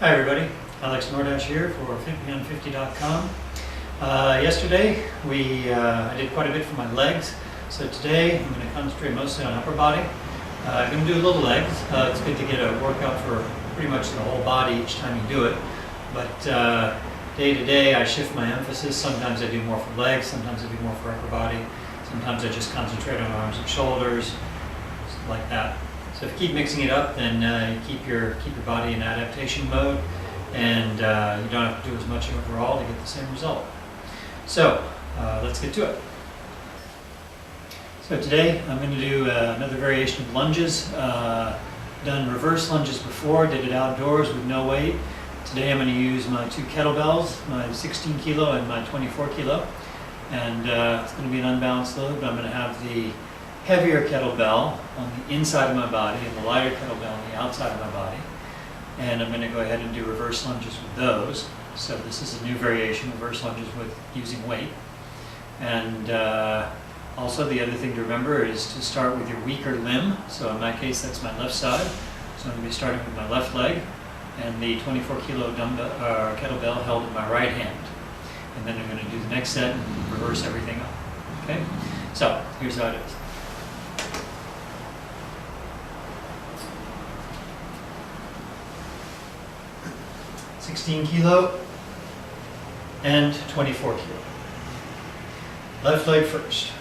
Hi everybody, Alex Nordach here for FitMeOn50.com. Yesterday I did quite a bit for my legs, so today I'm going to concentrate mostly on upper body. I'm going to do a little legs. It's good to get a workout for pretty much the whole body each time you do it, but day to day I shift my emphasis. Sometimes I do more for legs, sometimes I do more for upper body, sometimes I just concentrate on arms and shoulders, like that. So if you keep mixing it up, then you keep your body in adaptation mode, and you don't have to do as much overall to get the same result. So let's get to it. So today I'm going to do another variation of lunges. Done reverse lunges before, did it outdoors with no weight. Today I'm going to use my two kettlebells, my 16 kilo and my 24 kilo. And it's going to be an unbalanced load, but I'm going to have the heavier kettlebell on the inside of my body and the lighter kettlebell on the outside of my body. And I'm going to go ahead and do reverse lunges with those. So this is a new variation, reverse lunges with using weight. And also the other thing to remember is to start with your weaker limb. So in my case that's my left side. So I'm going to be starting with my left leg and the 24 kilo kettlebell held in my right hand. And then I'm going to do the next set and reverse everything up. Okay? So here's how it is. 16 kilo and 24 kilo. Left leg first.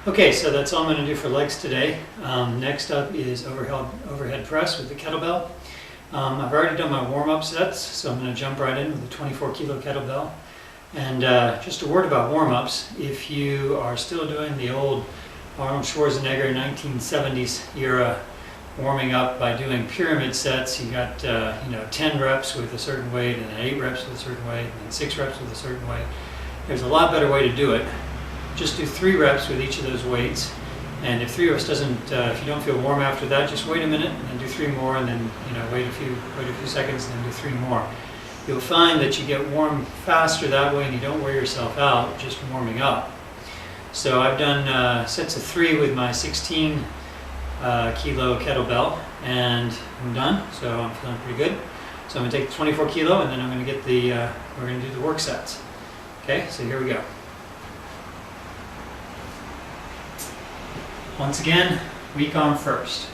Okay, so that's all I'm going to do for legs today. Next up is overhead press with the kettlebell. I've already done my warm-up sets, so I'm going to jump right in with a 24 kilo kettlebell. And just a word about warm-ups. If you are still doing the old Arnold Schwarzenegger 1970s era warming up by doing pyramid sets, you got 10 reps with a certain weight, and then 8 reps with a certain weight, and then 6 reps with a certain weight. There's a lot better way to do it. Just do 3 reps with each of those weights, and if 3 reps doesn't, if you don't feel warm after that, just wait a minute and then do 3 more, and then wait a few seconds and then do 3 more. You'll find that you get warm faster that way, and you don't wear yourself out just warming up. So I've done sets of 3 with my 16 kilo kettlebell, and I'm done. So I'm feeling pretty good. So I'm going to take the 24 kilo, and then I'm going to get we're going to do the work sets. Okay, so here we go. Once again, weak arm first.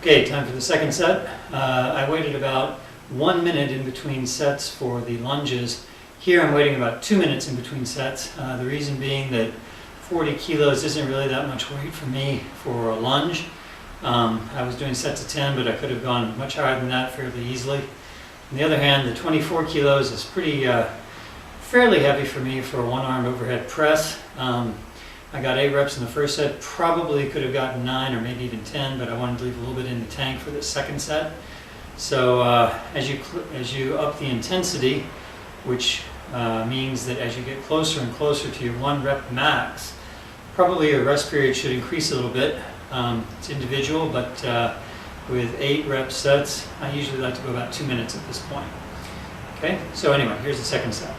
Okay, time for the second set. I waited about 1 minute in between sets for the lunges. Here I'm waiting about 2 minutes in between sets. The reason being that 40 kilos isn't really that much weight for me for a lunge. I was doing sets of 10, but I could have gone much higher than that fairly easily. On the other hand, the 24 kilos is fairly heavy for me for a one-armed overhead press. I got 8 reps in the first set, probably could have gotten 9 or maybe even 10, but I wanted to leave a little bit in the tank for the second set. So as you up the intensity, which means that as you get closer and closer to your 1 rep max, probably your rest period should increase a little bit. It's individual, but with 8 rep sets, I usually like to go about 2 minutes at this point. Okay, so anyway, here's the second set.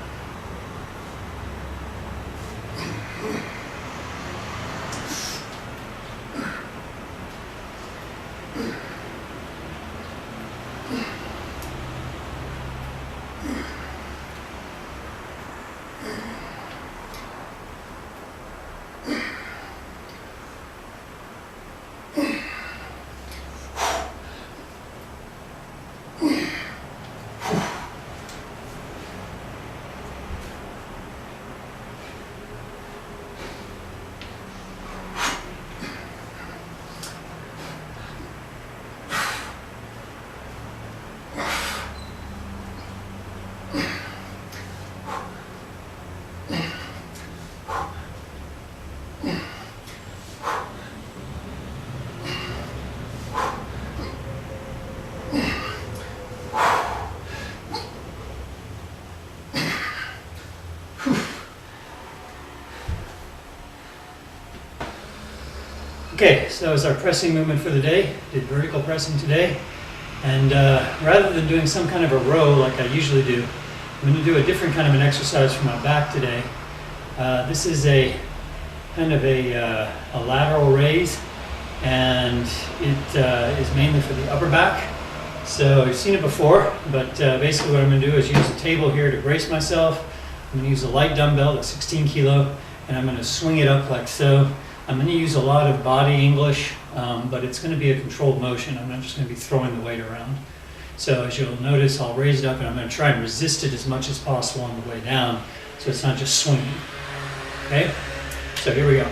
Okay, so that was our pressing movement for the day. Did vertical pressing today. And rather than doing some kind of a row like I usually do, I'm going to do a different kind of an exercise for my back today. This is a kind of a lateral raise, and it is mainly for the upper back. So you've seen it before, but basically what I'm going to do is use a table here to brace myself. I'm going to use a light dumbbell at 16 kilo, and I'm going to swing it up like so. I'm going to use a lot of body English, but it's going to be a controlled motion. I'm not just going to be throwing the weight around. So as you'll notice, I'll raise it up, and I'm going to try and resist it as much as possible on the way down, so it's not just swinging. Okay? So here we go.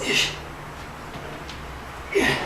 Ish. Yeah.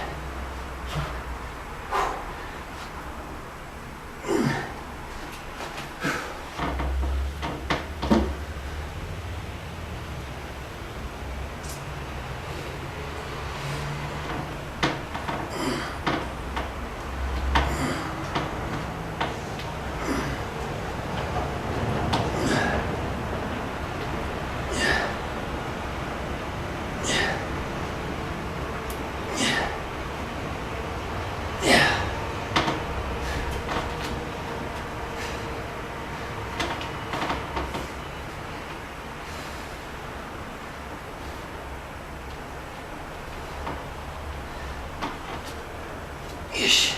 Ish.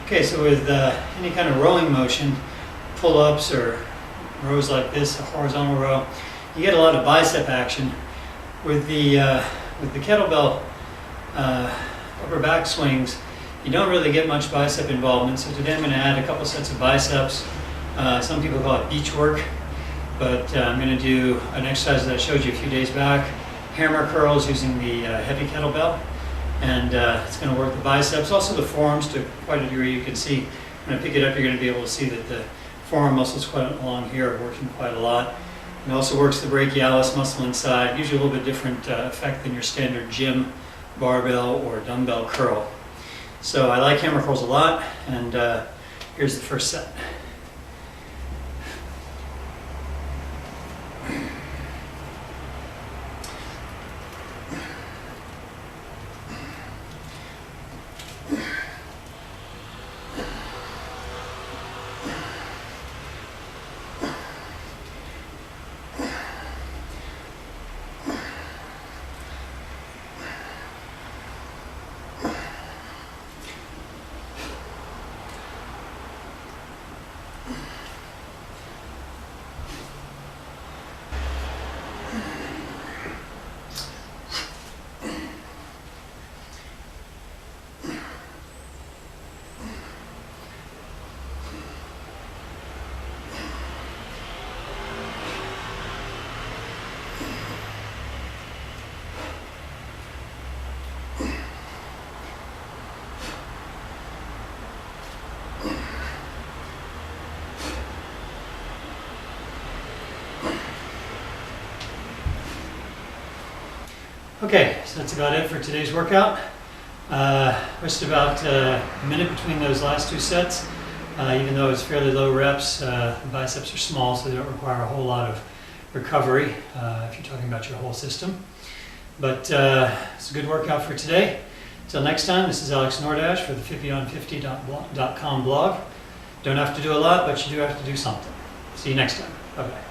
Okay, so with any kind of rowing motion, pull-ups or rows like this, a horizontal row, you get a lot of bicep action. With the kettlebell upper back swings, you don't really get much bicep involvement. So today I'm going to add a couple sets of biceps. Some people call it beach work, but I'm going to do an exercise that I showed you a few days back, hammer curls using the heavy kettlebell. And it's going to work the biceps, also the forearms to quite a degree. You can see when I pick it up, you're going to be able to see that the forearm muscles quite along here are working quite a lot. It also works the brachialis muscle inside, usually a little bit different effect than your standard gym barbell or dumbbell curl. So I like hammer curls a lot, and here's the first set. Okay, so that's about it for today's workout. Just about a minute between those last two sets. Even though it's fairly low reps, the biceps are small, so they don't require a whole lot of recovery if you're talking about your whole system. But it's a good workout for today. Until next time, this is Alex Nordach for the 50on50.com blog. Don't have to do a lot, but you do have to do something. See you next time. Bye-bye.